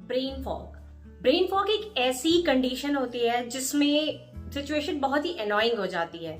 Brain fog एक ऐसी condition होती है जिसमें सिचुएशन बहुत ही अनोइंग हो जाती है।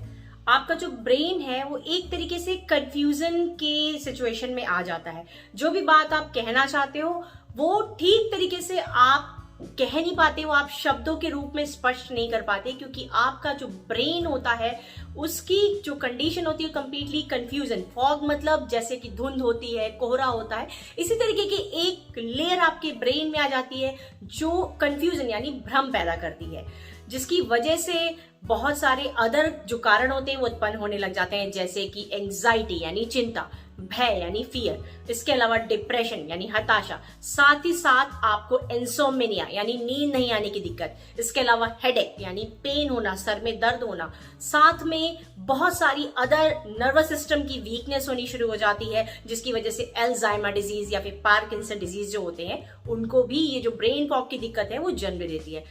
आपका जो ब्रेन है वो एक तरीके से कंफ्यूजन के सिचुएशन में आ जाता है। जो भी बात आप कहना चाहते हो वो ठीक तरीके से आप कह नहीं पाते हो, आप शब्दों के रूप में स्पष्ट नहीं कर पाते, क्योंकि आपका जो ब्रेन होता है उसकी जो कंडीशन होती है कंप्लीटली कंफ्यूजन। फॉग मतलब जैसे कि धुंध होती है, कोहरा होता है, इसी तरीके की एक लेयर आपके ब्रेन में आ जाती है जो कंफ्यूजन यानी भ्रम पैदा करती है, जिसकी वजह से बहुत सारे अदर जो कारण होते हैं वो उत्पन्न होने लग जाते हैं, जैसे कि एंजाइटी यानी चिंता, भय यानी फियर, इसके अलावा डिप्रेशन यानी हताशा, साथ ही साथ आपको इंसोम्निया यानी नींद नहीं आने की दिक्कत, इसके अलावा हेडेक यानी पेन होना, सर में दर्द होना, साथ में बहुत सारी अदर नर्वस सिस्टम की वीकनेस होनी शुरू हो जाती है, जिसकी वजह से अल्जाइमर डिजीज या फिर पार्किंसन डिजीज जो होते हैं उनको भी ये जो ब्रेन फॉग की दिक्कत है वो जन्म देती है।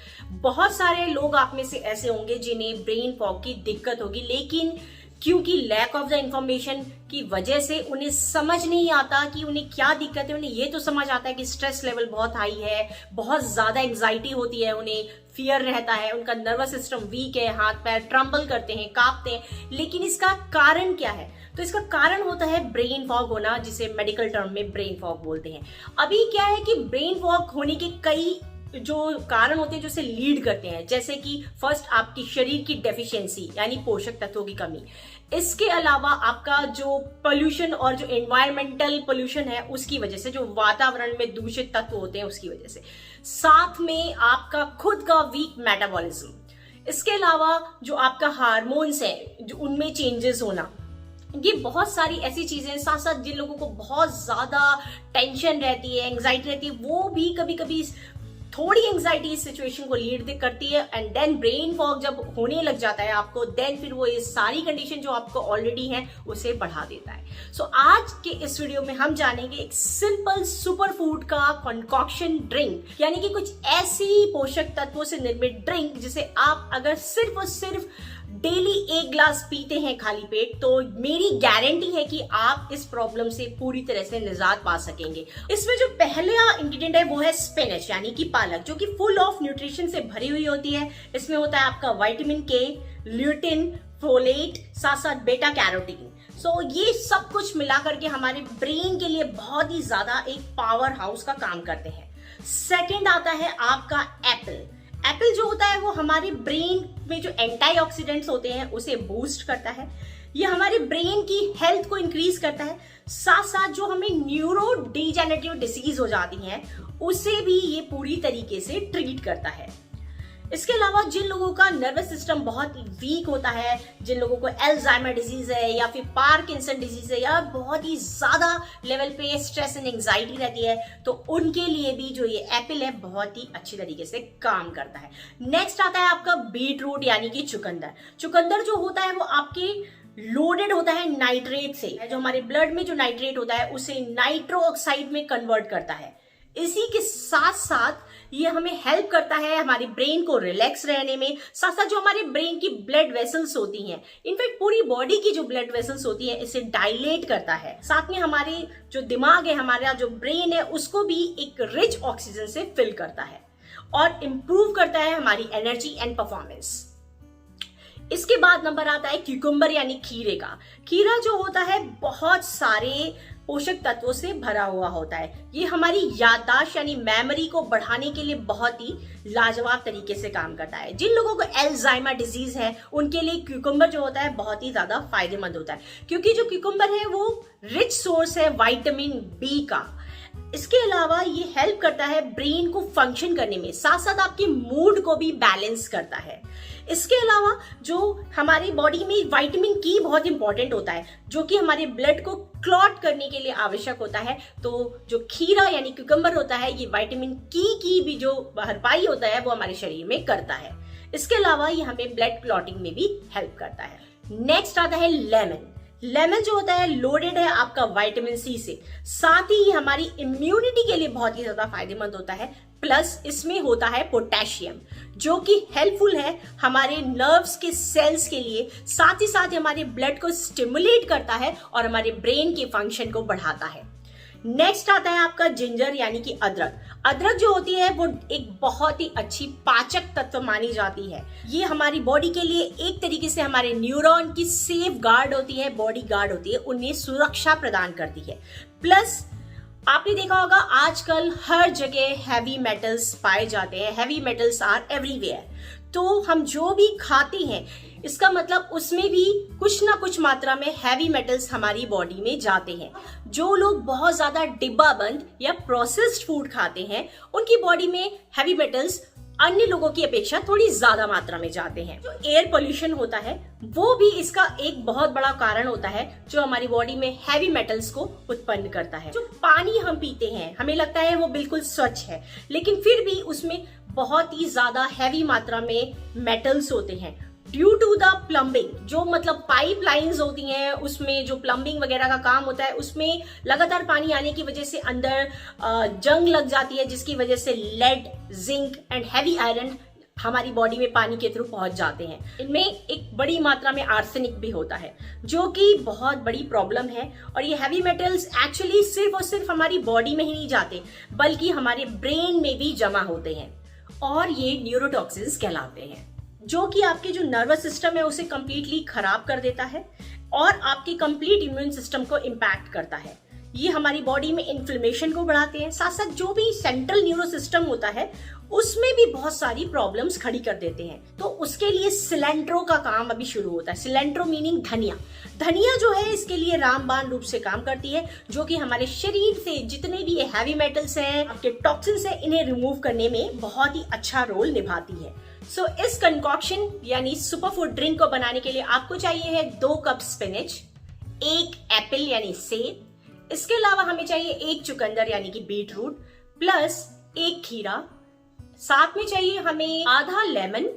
बहुत सारे लोग आप में से ऐसे होंगे जिन्हें ब्रेन फॉग की दिक्कत होगी, लेकिन क्योंकि लैक ऑफ द इंफॉर्मेशन की वजह से उन्हें समझ नहीं आता कि उन्हें क्या दिक्कत है। उन्हें ये तो समझ आता है कि स्ट्रेस लेवल बहुत हाई है, बहुत ज्यादा एंजाइटी होती है, उन्हें फियर रहता है, उनका नर्वस सिस्टम वीक है, हाथ पैर ट्रम्बल करते हैं, कांपते हैं, लेकिन इसका कारण क्या है? तो इसका कारण होता है ब्रेन फॉग होना, जिसे मेडिकल टर्म में ब्रेन फॉग बोलते हैं। अभी क्या है कि ब्रेन फॉग होने के कई जो कारण होते हैं जो इसे लीड करते हैं, जैसे कि फर्स्ट आपकी शरीर की डेफिशिएंसी यानी पोषक तत्वों की कमी, इसके अलावा आपका जो पोल्यूशन और जो एनवायरमेंटल पोल्यूशन है उसकी वजह से, जो वातावरण में दूषित तत्व होते हैं उसकी वजह से, साथ में आपका खुद का वीक मेटाबॉलिज्म, इसके अलावा जो आपका हार्मोन्स है जो उनमें चेंजेस होना, ये बहुत सारी ऐसी चीजें हैं। साथ साथ जिन लोगों को बहुत ज्यादा टेंशन रहती है, एंग्जाइटी रहती है, वो भी कभी कभी थोड़ी एंग्जाइटी इस सिचुएशन को लीड करती है, एंड देन ब्रेन फॉग जब होने लग जाता है आपको, देन फिर वो ये सारी कंडीशन जो आपको ऑलरेडी है उसे बढ़ा देता है। सो आज के इस वीडियो में हम जानेंगे एक सिंपल सुपर फूड का कंकॉक्शन ड्रिंक, यानी कि कुछ ऐसी पोषक तत्वों से निर्मित ड्रिंक जिसे आप अगर सिर्फ और सिर्फ डेली 1 ग्लास पीते हैं खाली पेट, तो मेरी गारंटी है कि आप इस प्रॉब्लम से पूरी तरह से निजात पा सकेंगे। इसमें जो पहला इंग्रेडिएंट है वो है स्पिनच यानी कि पालक, जो कि फुल ऑफ न्यूट्रिशन से भरी हुई होती है। इसमें होता है आपका विटामिन के, ल्यूटिन, फोलेट, साथ साथ बेटा कैरोटीन। सो ये सब कुछ मिला करके हमारे ब्रेन के लिए बहुत ही ज्यादा एक पावर हाउस का काम करते हैं। सेकेंड आता है आपका एप्पल। एप्पल जो होता है वो हमारे ब्रेन में जो एंटीऑक्सीडेंट्स होते हैं उसे बूस्ट करता है, ये हमारे ब्रेन की हेल्थ को इंक्रीज करता है, साथ साथ जो हमें न्यूरो डिजेनरेटिव डिसीज हो जाती हैं उसे भी ये पूरी तरीके से ट्रीट करता है। इसके अलावा जिन लोगों का नर्वस सिस्टम बहुत वीक होता है, जिन लोगों को अल्जाइमर डिजीज है या फिर पार्किंसन डिजीज है या बहुत ही ज्यादा लेवल पे स्ट्रेस एंड एंजाइटी रहती है, तो उनके लिए भी जो ये एप्पल है बहुत ही अच्छी तरीके से काम करता है। नेक्स्ट आता है आपका बीट रूट यानी कि चुकंदर। चुकंदर जो होता है वो आपके लोडेड होता है नाइट्रेट से, जो हमारे ब्लड में जो नाइट्रेट होता है उसे नाइट्रो ऑक्साइड में कन्वर्ट करता है। इसी के साथ साथ ये हमें हेल्प करता है हमारे ब्रेन को रिलैक्स रहने में, साथ साथ जो हमारे ब्रेन की ब्लड वेसल्स होती हैं, इनफैक्ट पूरी बॉडी की जो ब्लड वेसल्स होती हैं, इसे डायलेट करता है। साथ में हमारे जो दिमाग है, हमारा जो ब्रेन है, उसको भी एक रिच ऑक्सीजन से फिल करता है और इंप्रूव करता है हमारी एनर्जी एंड परफॉर्मेंस। इसके बाद नंबर आता है क्यूकम्बर यानी खीरे का। खीरा जो होता है बहुत सारे पोषक तत्वों से भरा हुआ होता है। ये हमारी याददाश्त यानी मेमोरी को बढ़ाने के लिए बहुत ही लाजवाब तरीके से काम करता है। जिन लोगों को अल्जाइमर डिजीज है उनके लिए क्यूकम्बर जो होता है बहुत ही ज्यादा फायदेमंद होता है, क्योंकि जो क्यूकम्बर है वो रिच सोर्स है विटामिन बी का। इसके अलावा ये हेल्प करता है ब्रेन को फंक्शन करने में, साथ साथ आपके मूड को भी बैलेंस करता है। इसके अलावा जो हमारी बॉडी में विटामिन की बहुत इंपॉर्टेंट होता है, जो कि हमारे ब्लड को क्लॉट करने के लिए आवश्यक होता है, तो जो खीरा यानी क्यूकम्बर होता है ये विटामिन की भी जो भरपाई होता है वो हमारे शरीर में करता है। इसके अलावा ये हमें ब्लड क्लॉटिंग में भी हेल्प करता है। नेक्स्ट आता है लेमन। लेमन जो होता है लोडेड है आपका विटामिन सी से, साथ ही हमारी इम्यूनिटी के लिए बहुत ही ज्यादा फायदेमंद होता है। प्लस इसमें होता है पोटेशियम, जो कि हेल्पफुल है हमारे नर्व्स के सेल्स के लिए, साथ ही साथ हमारे ब्लड को स्टिमुलेट करता है और हमारे ब्रेन के फंक्शन को बढ़ाता है। नेक्स्ट आता है आपका जिंजर यानी कि अदरक। अदरक जो होती है वो एक बहुत ही अच्छी पाचक तत्व मानी जाती है। ये हमारी बॉडी के लिए एक तरीके से हमारे न्यूरॉन की सेफ गार्ड होती है, बॉडी गार्ड होती है, उन्हें सुरक्षा प्रदान करती है। प्लस आपने देखा होगा आजकल हर जगह हैवी मेटल्स पाए जाते हैं, हैवी मेटल्स आर एवरीवेयर। तो हम जो भी खाते हैं इसका मतलब उसमें भी कुछ ना कुछ मात्रा में हैवी मेटल्स हमारी बॉडी में जाते हैं। जो लोग बहुत ज्यादा डिब्बा बंद या प्रोसेस्ड फूड खाते हैं उनकी बॉडी में हैवी मेटल्स अन्य लोगों की अपेक्षा थोड़ी ज्यादा मात्रा में जाते हैं। जो एयर पोल्यूशन होता है वो भी इसका एक बहुत बड़ा कारण होता है जो हमारी बॉडी में हैवी मेटल्स को उत्पन्न करता है। जो पानी हम पीते हैं हमें लगता है वो बिल्कुल स्वच्छ है, लेकिन फिर भी उसमें बहुत ही ज्यादा हैवी मात्रा में मेटल्स होते हैं ड्यू टू द प्लम्बिंग। जो मतलब पाइपलाइंस होती हैं उसमें जो प्लम्बिंग वगैरह का काम होता है उसमें लगातार पानी आने की वजह से अंदर जंग लग जाती है, जिसकी वजह से lead, zinc and heavy iron हमारी बॉडी में पानी के थ्रू पहुंच जाते हैं। इनमें एक बड़ी मात्रा में आर्सेनिक भी होता है जो कि बहुत बड़ी प्रॉब्लम है। और ये हैवी मेटल्स एक्चुअली सिर्फ और सिर्फ हमारी बॉडी में ही नहीं जाते बल्कि हमारे ब्रेन में भी जमा होते हैं और ये न्यूरोटॉक्सिन्स कहलाते हैं, जो कि आपके जो नर्वस सिस्टम है उसे कंप्लीटली खराब कर देता है और आपके कंप्लीट इम्यून सिस्टम को इम्पैक्ट करता है। ये हमारी बॉडी में इन्फ्लेमेशन को बढ़ाते हैं, साथ साथ जो भी सेंट्रल न्यूरो सिस्टम होता है उसमें भी बहुत सारी प्रॉब्लम्स खड़ी कर देते हैं। तो उसके लिए सिलेंट्रो का काम अभी शुरू होता है। सिलेंट्रो मीनिंग धनिया। धनिया जो है इसके लिए रामबाण रूप से काम करती है, जो कि हमारे शरीर से जितने भी ये हैवी मेटल्स हैं, आपके टॉक्सिन्स हैं, इन्हें रिमूव करने में बहुत ही अच्छा रोल निभाती है। सो इस कंकॉक्शन यानी सुपर फूड ड्रिंक को बनाने के लिए आपको चाहिए है 2 कप स्पिनच, 1 एप्पल यानी सेब, इसके अलावा हमें चाहिए 1 चुकंदर यानी कि बीट रूट, प्लस 1 खीरा, साथ में चाहिए हमें आधा लेमन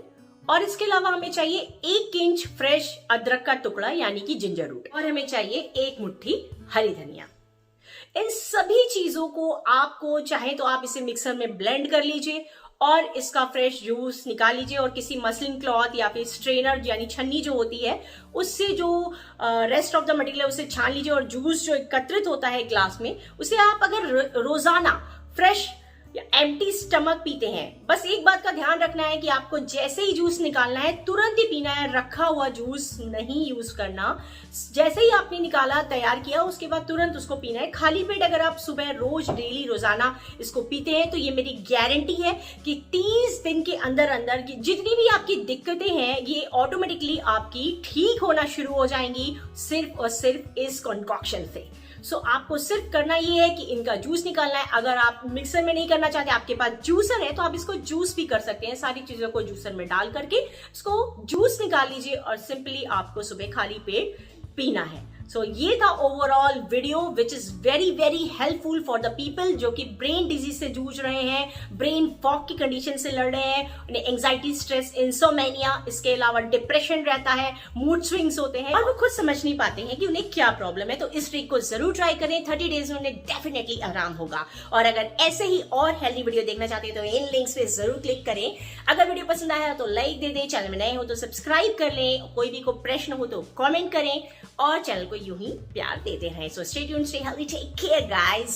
और इसके अलावा हमें चाहिए 1 इंच फ्रेश अदरक का टुकड़ा यानी कि जिंजर रूट, और हमें चाहिए 1 मुट्ठी हरी धनिया। इन सभी चीजों को आपको चाहे तो आप इसे मिक्सर में ब्लेंड कर लीजिए और इसका फ्रेश जूस निकाल लीजिए और किसी मसलिन क्लॉथ या फिर स्ट्रेनर यानी छन्नी जो होती है उससे जो रेस्ट ऑफ द मटेरियल है उसे छान लीजिए और जूस जो एकत्रित होता है ग्लास में उसे आप अगर रोजाना फ्रेश या एम्प्टी स्टमक पीते हैं, बस एक बात का ध्यान रखना है कि आपको जैसे ही जूस निकालना है तुरंत ही पीना है, रखा हुआ जूस नहीं यूज करना। जैसे ही आपने निकाला, तैयार किया, उसके बाद तुरंत उसको पीना है। खाली पेट अगर आप सुबह रोज डेली रोजाना इसको पीते हैं तो ये मेरी गारंटी है कि 30 दिन के अंदर अंदर की जितनी भी आपकी दिक्कतें हैं ये ऑटोमेटिकली आपकी ठीक होना शुरू हो जाएंगी सिर्फ और सिर्फ इस कंकॉक्शन से। सो आपको सिर्फ करना ये है कि इनका जूस निकालना है। अगर आप मिक्सर में नहीं करना चाहते, आपके पास जूसर है तो आप इसको जूस भी कर सकते हैं। सारी चीजों को जूसर में डाल करके इसको जूस निकाल लीजिए और सिंपली आपको सुबह खाली पेट पीना है। सो ये था overall video which is very very helpful for the people जो कि ब्रेन डिजीज से जूझ रहे हैं, ब्रेन फॉग की कंडीशन से लड़ रहे हैं, उन्हें एंजाइटी, स्ट्रेस, इंसोमेनिया, इसके अलावा डिप्रेशन रहता है, मूड स्विंग्स होते हैं और वो खुद समझ नहीं पाते हैं कि उन्हें क्या प्रॉब्लम है। तो इस ट्रिक को जरूर ट्राई करें, 30 डेज में उन्हें डेफिनेटली आराम होगा। और अगर ऐसे ही और हेल्दी वीडियो देखना चाहते हैं तो इन लिंक्स पे जरूर क्लिक करें। अगर वीडियो पसंद आया तो लाइक दे दें, चैनल में नए हो तो सब्सक्राइब कर लें, कोई भी कोई प्रश्न हो तो कॉमेंट करें और चैनल को यूं ही प्यार देते रहें। So stay tuned, stay healthy, take care guys.